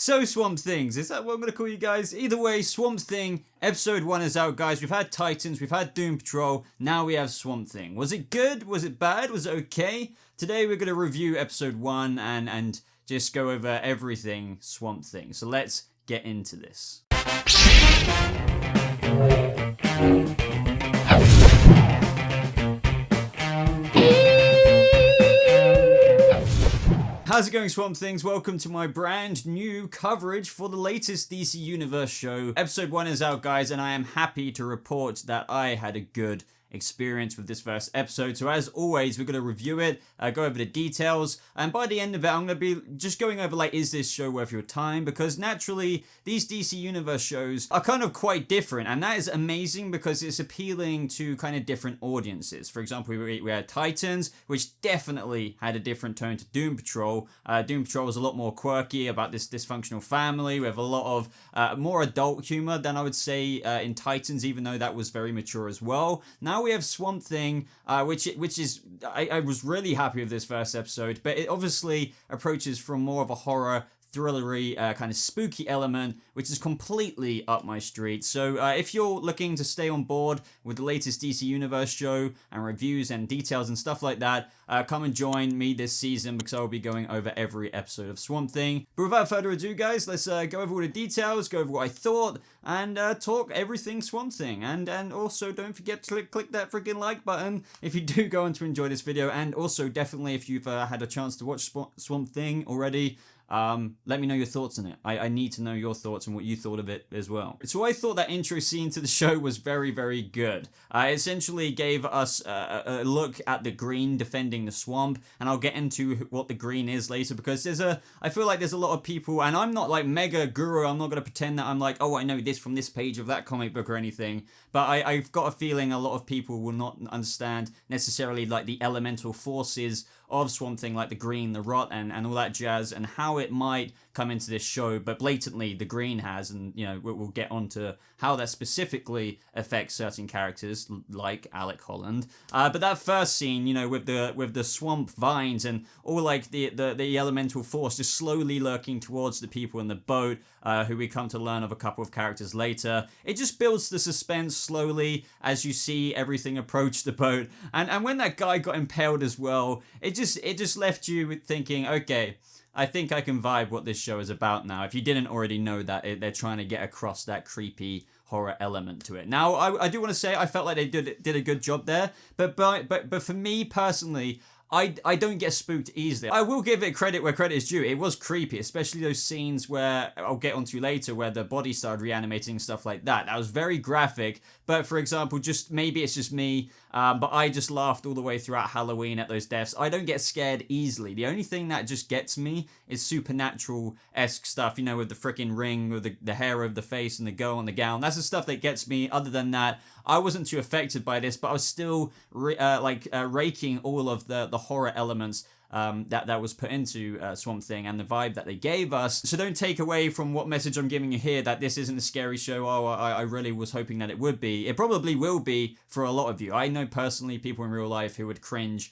So Swamp Things, is that what I'm going to call you guys? Either way, Swamp Thing, episode 1 is out, guys. We've had Titans, we've had Doom Patrol, now we have Swamp Thing. Was it good? Was it bad? Was it okay? Today we're going to review episode 1 and just go over everything Swamp Thing. So let's get into this. How's it going, Swamp Things? Welcome to my brand new coverage for the latest DC Universe show. Episode 1 is out, guys, and I am happy to report that I had a good experience with this first episode. So as always, we're going to review it, go over the details, and by the end of it, I'm going to be just going over, like, is this show worth your time? Because naturally, these DC Universe shows are kind of quite different, and that is amazing because it's appealing to kind of different audiences. For example, we had Titans, which definitely had a different tone to Doom Patrol. Doom Patrol was a lot more quirky about this dysfunctional family with a lot of more adult humor than I would say in Titans, even though that was very mature as well. Now we have Swamp Thing, which is I was really happy with this first episode, but it obviously approaches from more of a horror thrillery kind of spooky element, which is completely up my street. So if you're looking to stay on board with the latest DC Universe show and reviews and details and stuff like that, come and join me this season because I will be going over every episode of Swamp Thing. But without further ado, guys, let's go over all the details, go over what I thought, and talk everything Swamp Thing. And also don't forget to click that freaking like button if you do go on to enjoy this video. And also definitely if you've had a chance to watch Swamp Thing already, let me know your thoughts on it. I need to know your thoughts and what you thought of it as well. So I thought that intro scene to the show was very, very good. It essentially gave us a look at the Green defending the swamp, and I'll get into what the Green is later because I feel like there's a lot of people, and I'm not like mega guru, I'm not going to pretend that I'm like, oh, I know this from this page of that comic book or anything, but I've got a feeling a lot of people will not understand necessarily like the elemental forces of Swamp Thing, like the Green, the Rot, and all that jazz, and how it might come into this show, but blatantly the Green has, and you know we'll get onto how that specifically affects certain characters like Alec Holland. But that first scene, you know, with the swamp vines and all like the elemental force just slowly lurking towards the people in the boat, who we come to learn of a couple of characters later. It just builds the suspense slowly as you see everything approach the boat, and when that guy got impaled as well, it just left you thinking, okay, I think I can vibe what this show is about now. If you didn't already know that, they're trying to get across that creepy horror element to it. Now, I do want to say I felt like they did a good job there, but for me personally, I don't get spooked easily. I will give it credit where credit is due. It was creepy, especially those scenes where, I'll get onto later, where the body started reanimating and stuff like that. That was very graphic, but for example, just maybe it's just me, but I just laughed all the way throughout Halloween at those deaths. I don't get scared easily. The only thing that just gets me is supernatural-esque stuff, you know, with the freaking ring, with the hair over the face and the girl in the gown. That's the stuff that gets me. Other than that, I wasn't too affected by this, but I was still raking all of the horror elements that was put into Swamp Thing and the vibe that they gave us. So don't take away from what message I'm giving you here that this isn't a scary show. Oh, I really was hoping that it would be. It probably will be for a lot of you. I know personally people in real life who would cringe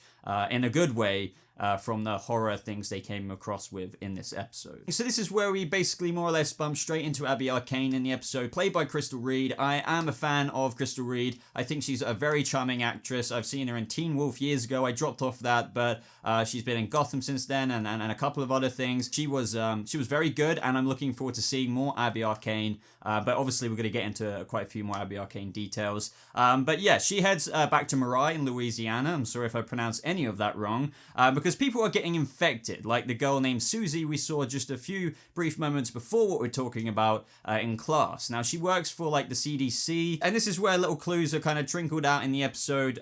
in a good way from the horror things they came across with in this episode. So this is where we basically more or less bump straight into Abbie Arcane in the episode, played by Crystal Reed. I am a fan of Crystal Reed. I think she's a very charming actress. I've seen her in Teen Wolf years ago. I dropped off that, but she's been in Gotham since then and a couple of other things. She was very good, and I'm looking forward to seeing more Abbie Arcane. But obviously we're going to get into quite a few more Abbie Arcane details. But yeah, she heads back to Marai in Louisiana. I'm sorry if I pronounced any of that wrong, because people are getting infected, like the girl named Susie we saw just a few brief moments before what we're talking about in class. Now, she works for like the CDC, and this is where little clues are kind of trickled out in the episode,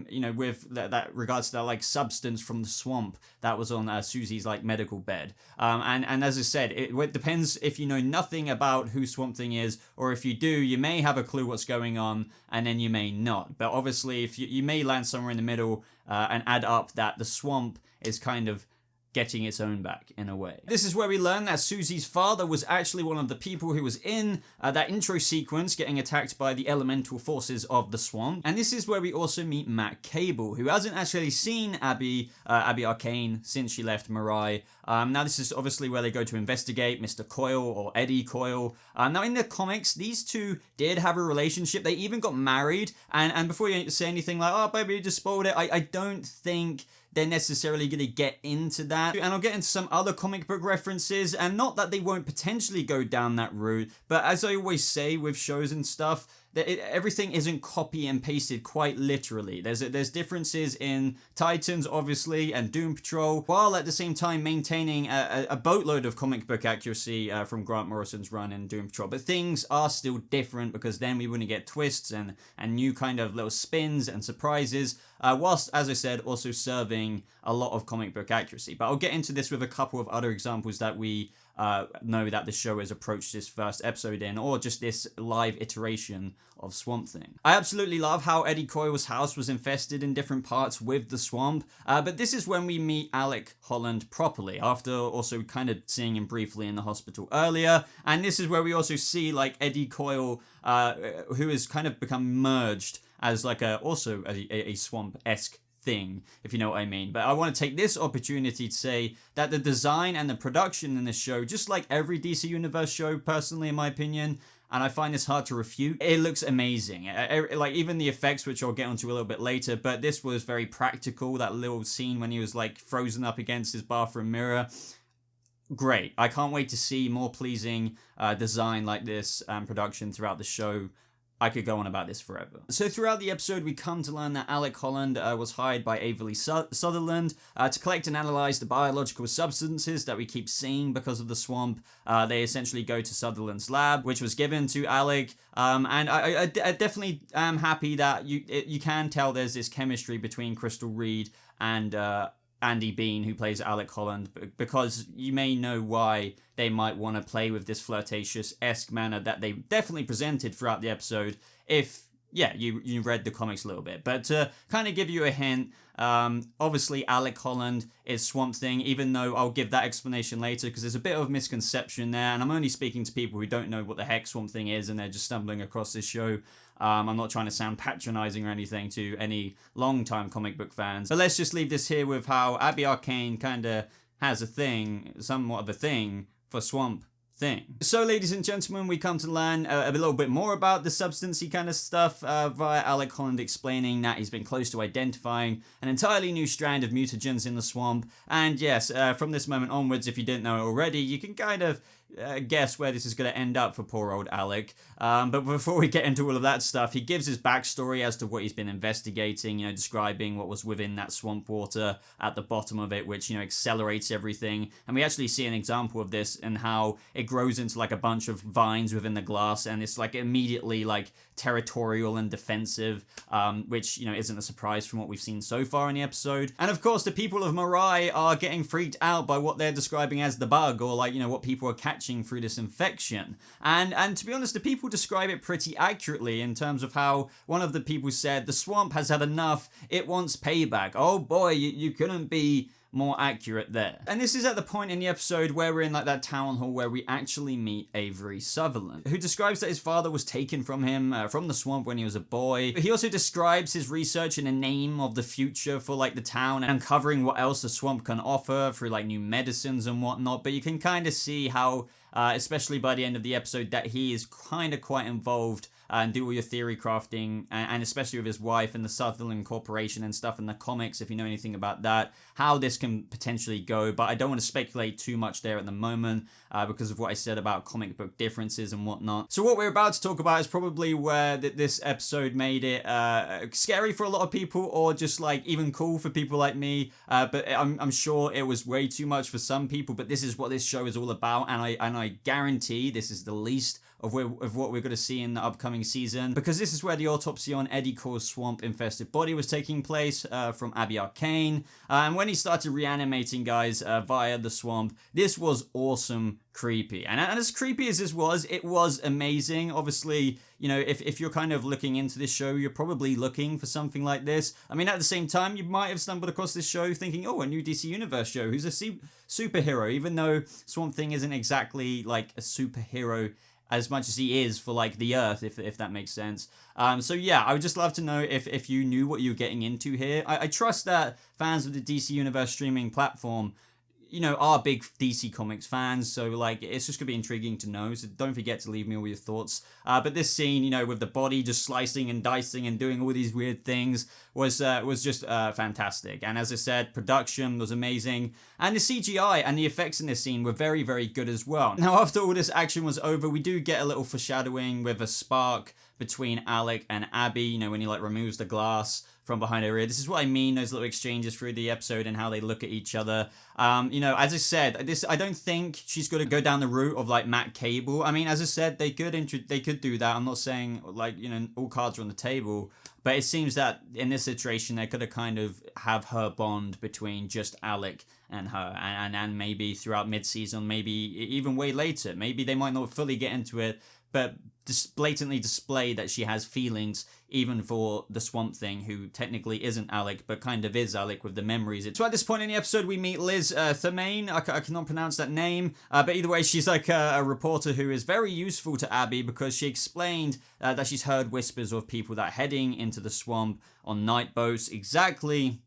you know, with that regards to that like substance from the swamp that was on Susie's like medical bed. And as I said, it depends if you know nothing about who Swamp Thing is, or if you do, you may have a clue what's going on, and then you may not. But obviously, if you may land somewhere in the middle and add up that the swamp is kind of getting its own back in a way. This is where we learn that Susie's father was actually one of the people who was in that intro sequence getting attacked by the elemental forces of the swamp. And this is where we also meet Matt Cable, who hasn't actually seen Abbie Arcane since she left Mirai. Now this is obviously where they go to investigate Mr. Coyle or Eddie Coyle. Now in the comics, these two did have a relationship. They even got married. And before you say anything like, oh baby, you just spoiled it, I don't think they're necessarily going to get into that. And I'll get into some other comic book references, and not that they won't potentially go down that route, but as I always say with shows and stuff, everything isn't copy and pasted quite literally. There's differences in Titans, obviously, and Doom Patrol, while at the same time maintaining a boatload of comic book accuracy from Grant Morrison's run in Doom Patrol. But things are still different, because then we wouldn't get twists and new kind of little spins and surprises, whilst, as I said, also serving a lot of comic book accuracy. But I'll get into this with a couple of other examples that we know that the show has approached this first episode in, or just this live iteration of Swamp Thing. I absolutely love how Eddie Coyle's house was infested in different parts with the swamp, but this is when we meet Alec Holland properly, after also kind of seeing him briefly in the hospital earlier. And this is where we also see like Eddie Coyle, who has kind of become merged as like also a swamp-esque thing, if you know what I mean. But I want to take this opportunity to say that the design and the production in this show, just like every DC Universe show, personally in my opinion, and I find this hard to refute, it looks amazing. Like even the effects, which I'll get onto a little bit later, but this was very practical. That little scene when he was like frozen up against his bathroom mirror, great. I can't wait to see more pleasing design like this and production throughout the show. I could go on about this forever. So throughout the episode, we come to learn that Alec Holland was hired by Avery Sutherland to collect and analyze the biological substances that we keep seeing because of the swamp. They essentially go to Sutherland's lab, which was given to Alec. And I definitely am happy that you can tell there's this chemistry between Crystal Reed and Andy Bean, who plays Alec Holland, because you may know why they might want to play with this flirtatious-esque manner that they definitely presented throughout the episode if, yeah, you read the comics a little bit. But to kind of give you a hint, obviously Alec Holland is Swamp Thing, even though I'll give that explanation later, because there's a bit of misconception there, and I'm only speaking to people who don't know what the heck Swamp Thing is, and they're just stumbling across this show. I'm not trying to sound patronizing or anything to any long-time comic book fans, but let's just leave this here with how Abbie Arcane kind of has a thing, somewhat of a thing, for Swamp Thing. So, ladies and gentlemen, we come to learn a little bit more about the substancey kind of stuff via Alec Holland explaining that he's been close to identifying an entirely new strand of mutagens in the swamp. And yes, from this moment onwards, if you didn't know it already, you can kind of guess where this is going to end up for poor old Alec. But before we get into all of that stuff, he gives his backstory as to what he's been investigating, describing what was within that swamp water at the bottom of it, which, accelerates everything. And we actually see an example of this and how it grows into like a bunch of vines within the glass, and it's like immediately like territorial and defensive, which, isn't a surprise from what we've seen so far in the episode. And of course, the people of Mirai are getting freaked out by what they're describing as the bug, or like, what people are catching through this infection. And to be honest, the people describe it pretty accurately in terms of how one of the people said, the swamp has had enough, it wants payback. Oh boy, you couldn't be more accurate there. And this is at the point in the episode where we're in like that town hall where we actually meet Avery Sutherland, who describes that his father was taken from him from the swamp when he was a boy. But he also describes his research in a name of the future for like the town and uncovering what else the swamp can offer through like new medicines and whatnot. But you can kind of see how, especially by the end of the episode, that he is kind of quite involved and do all your theory crafting, and especially with his wife and the Sutherland Corporation and stuff in the comics, if you know anything about that, how this can potentially go. But I don't want to speculate too much there at the moment because of what I said about comic book differences and whatnot. So what we're about to talk about is probably where this episode made it scary for a lot of people, or just like even cool for people like me. But I'm sure it was way too much for some people, but this is what this show is all about, and I guarantee this is the least of what we're going to see in the upcoming upcoming season, because this is where the autopsy on Eddie Cole's swamp-infested body was taking place from Abbie Arcane. And when he started reanimating guys via the swamp, this was awesome creepy. And as creepy as this was, it was amazing. Obviously, you know, if you're kind of looking into this show, you're probably looking for something like this. I mean, at the same time, you might have stumbled across this show thinking, oh, a new DC Universe show, who's a superhero, even though Swamp Thing isn't exactly like a superhero as much as he is for like the Earth, if that makes sense. So yeah, I would just love to know if you knew what you were getting into here. I trust that fans of the DC Universe streaming platform, you know, are big DC Comics fans, so like it's just gonna be intriguing to know. So don't forget to leave me all your thoughts. But this scene, you know, with the body just slicing and dicing and doing all these weird things was just fantastic. And as I said, production was amazing, and the CGI and the effects in this scene were very, very good as well. Now, after all this action was over, we do get a little foreshadowing with a spark between Alec and Abbie. You know, when he like removes the glass from behind her ear. This is what I mean, those little exchanges through the episode and how they look at each other. You know, as I said, I don't think she's going to go down the route of like Matt Cable. I mean, as I said, they could do that. I'm not saying like, you know, all cards are on the table, but it seems that in this situation they could have kind of have her bond between just Alec and her, and maybe throughout mid-season, maybe even way later. Maybe they might not fully get into it, but just blatantly display that she has feelings even for the Swamp Thing, who technically isn't Alec, but kind of is Alec with the memories. So at this point in the episode, we meet Liz Thermaine. I cannot pronounce that name, but either way, she's like a reporter who is very useful to Abbie, because she explained that she's heard whispers of people that are heading into the swamp on night boats, exactly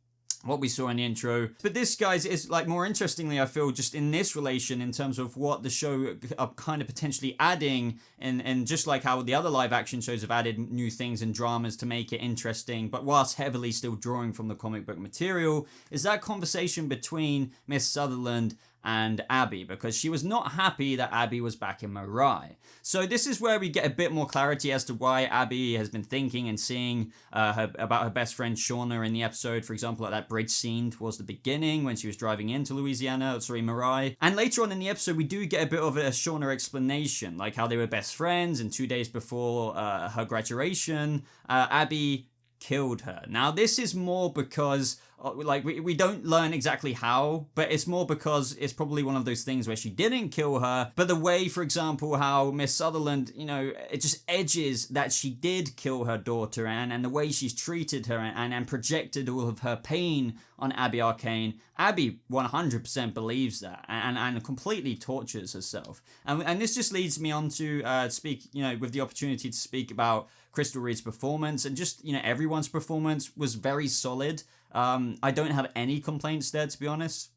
what we saw in the intro. But this, guys, is like more interestingly, I feel, just in this relation in terms of what the show are kind of potentially adding, and just like how the other live action shows have added new things and dramas to make it interesting, but whilst heavily still drawing from the comic book material, is that conversation between Miss Sutherland and Abbie, because she was not happy that Abbie was back in Mirai. So this is where we get a bit more clarity as to why Abbie has been thinking and seeing about her best friend Shauna in the episode, for example, at that bridge scene towards the beginning when she was driving into Mirai. And later on in the episode, we do get a bit of a Shauna explanation, like how they were best friends, and 2 days before her graduation, Abbie killed her. Now, this is more because like we don't learn exactly how, but it's more because it's probably one of those things where she didn't kill her, but the way, for example, how Miss Sutherland, you know, it just edges that she did kill her daughter, and the way she's treated her and projected all of her pain on Abbie Arcane. Abbie 100% believes that and completely tortures herself. And this just leads me on to speak, you know, with the opportunity to speak about Crystal Reed's performance, and just, you know, everyone's performance was very solid. I don't have any complaints there, to be honest.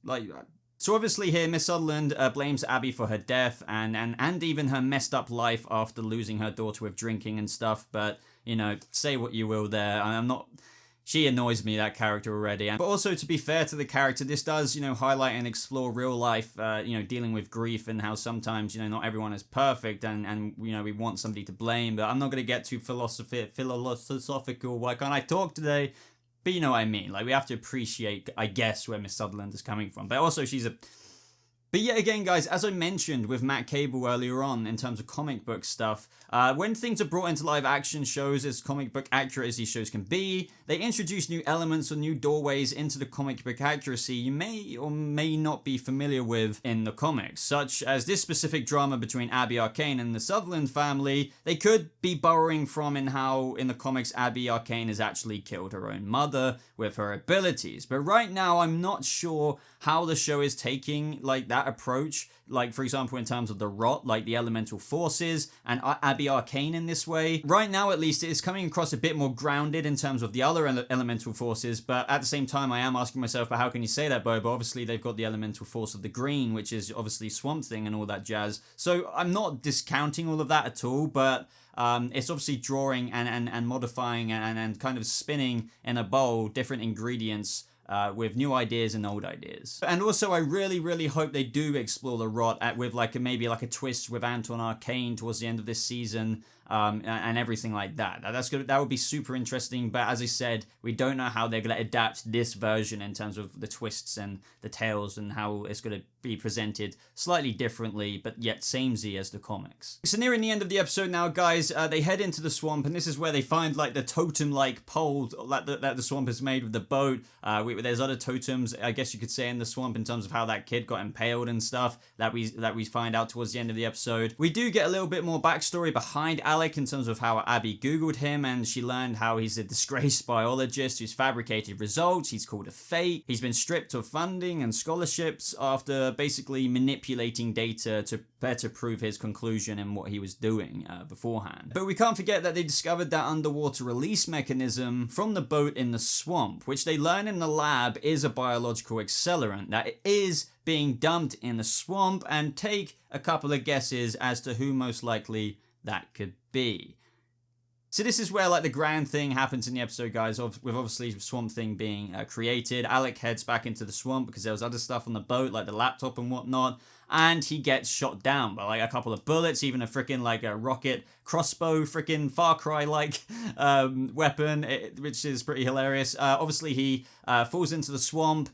So obviously here, Miss Sutherland blames Abbie for her death and even her messed up life after losing her daughter with drinking and stuff. But, you know, say what you will there. She annoys me, that character, already. But also, to be fair to the character, this does, you know, highlight and explore real life, you know, dealing with grief, and how sometimes, you know, not everyone is perfect, and you know, we want somebody to blame. But I'm not going to get too philosophical. Why can't I talk today? But you know what I mean. Like, we have to appreciate, I guess, where Miss Sutherland is coming from. But also, But yet again, guys, as I mentioned with Matt Cable earlier on in terms of comic book stuff, when things are brought into live action shows, as comic book accurate as these shows can be, they introduce new elements or new doorways into the comic book accuracy you may or may not be familiar with in the comics, such as this specific drama between Abbie Arcane and the Sutherland family. They could be borrowing from in how in the comics Abbie Arcane has actually killed her own mother with her abilities. But right now, I'm not sure how the show is taking like that approach, like for example in terms of the rot, like the elemental forces, and Abbie Arcane in this way. Right now, at least, it is coming across a bit more grounded in terms of the other elemental forces, but at the same time I am asking myself, but how can you say that, Boba? Obviously they've got the elemental force of the green, which is obviously Swamp Thing and all that jazz, so I'm not discounting all of that at all, but it's obviously drawing and modifying and kind of spinning in a bowl different ingredients with new ideas and old ideas. And also, I really hope they do explore the Rot with maybe a twist with Anton Arcane towards the end of this season. And everything like that. That's good. That would be super interesting. But as I said, we don't know how they're going to adapt this version in terms of the twists and the tales and how it's going to be presented slightly differently, but yet samey as the comics. So nearing the end of the episode now, guys, they head into the swamp, and this is where they find the totem-like pole that the swamp has made with the boat. There's other totems, I guess you could say, in the swamp in terms of how that kid got impaled and stuff that we find out towards the end of the episode. We do get a little bit more backstory behind Alec in terms of how Abbie googled him, and she learned how he's a disgraced biologist who's fabricated results. He's called a fake. He's been stripped of funding and scholarships after basically manipulating data to better prove his conclusion and what he was doing beforehand. But we can't forget that they discovered that underwater release mechanism from the boat in the swamp, which they learn in the lab is a biological accelerant that is being dumped in the swamp. And take a couple of guesses as to who most likely that could be. So this is where the grand thing happens in the episode, guys, with obviously Swamp Thing being created. Alec heads back into the swamp because there was other stuff on the boat, like the laptop and whatnot, and he gets shot down by a couple of bullets, even a freaking a rocket crossbow, freaking Far Cry weapon, which is pretty hilarious. Obviously he falls into the swamp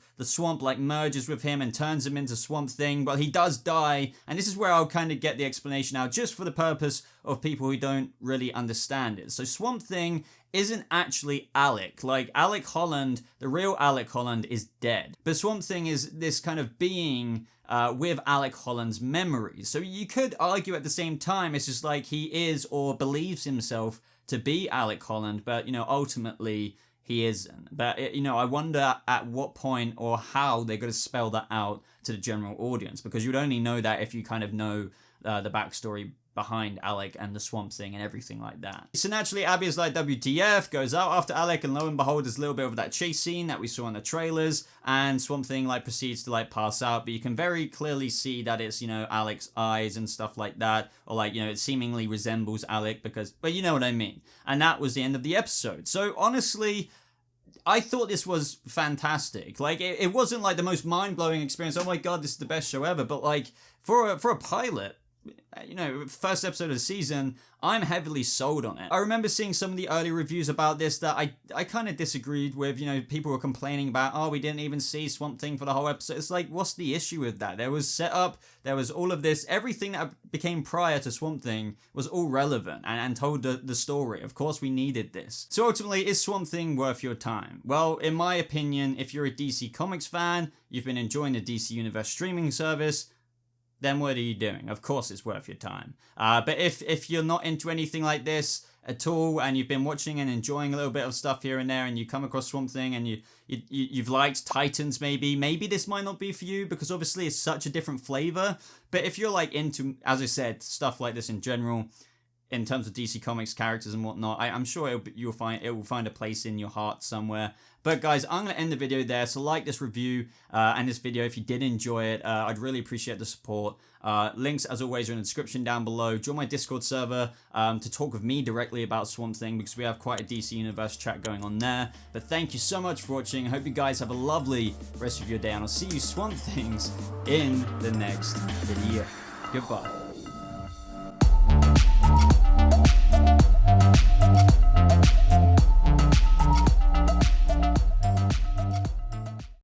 merges with him and turns him into Swamp Thing. Well, he does die, and this is where I'll kind of get the explanation now, just for the purpose of people who don't really understand it. So Swamp Thing isn't actually Alec. Alec Holland, the real Alec Holland, is dead. But Swamp Thing is this kind of being with Alec Holland's memories. So you could argue at the same time, it's just he is or believes himself to be Alec Holland, but, ultimately he isn't. But, I wonder at what point or how they're going to spell that out to the general audience, because you'd only know that if you kind of know the backstory behind Alec and the Swamp Thing and everything like that. So naturally, Abbie is WTF, goes out after Alec, and lo and behold, there's a little bit of that chase scene that we saw in the trailers, and Swamp Thing proceeds to pass out, but you can very clearly see that it's, Alec's eyes and stuff like that, or it seemingly resembles Alec, but you know what I mean. And that was the end of the episode. So honestly, I thought this was fantastic. It wasn't the most mind-blowing experience, oh my god, this is the best show ever, but for a pilot, first episode of the season, I'm heavily sold on it. I remember seeing some of the early reviews about this that I kind of disagreed with. People were complaining about, oh, we didn't even see Swamp Thing for the whole episode. It's what's the issue with that? There was setup, there was all of this, everything that became prior to Swamp Thing was all relevant and told the story. Of course, we needed this. So ultimately, is Swamp Thing worth your time? Well, in my opinion, if you're a DC Comics fan, you've been enjoying the DC Universe streaming service, then what are you doing? Of course it's worth your time. But if you're not into anything like this at all, and you've been watching and enjoying a little bit of stuff here and there, and you come across Swamp Thing, and you've liked Titans maybe this might not be for you, because obviously it's such a different flavor. But if you're into, as I said, stuff like this in general, in terms of DC Comics characters and whatnot, I'm sure it will find a place in your heart somewhere. But guys, I'm going to end the video there. So like this review and this video if you did enjoy it. I'd really appreciate the support. Links, as always, are in the description down below. Join my Discord server to talk with me directly about Swamp Thing, because we have quite a DC Universe chat going on there. But thank you so much for watching. I hope you guys have a lovely rest of your day, and I'll see you Swamp Things in the next video. Goodbye.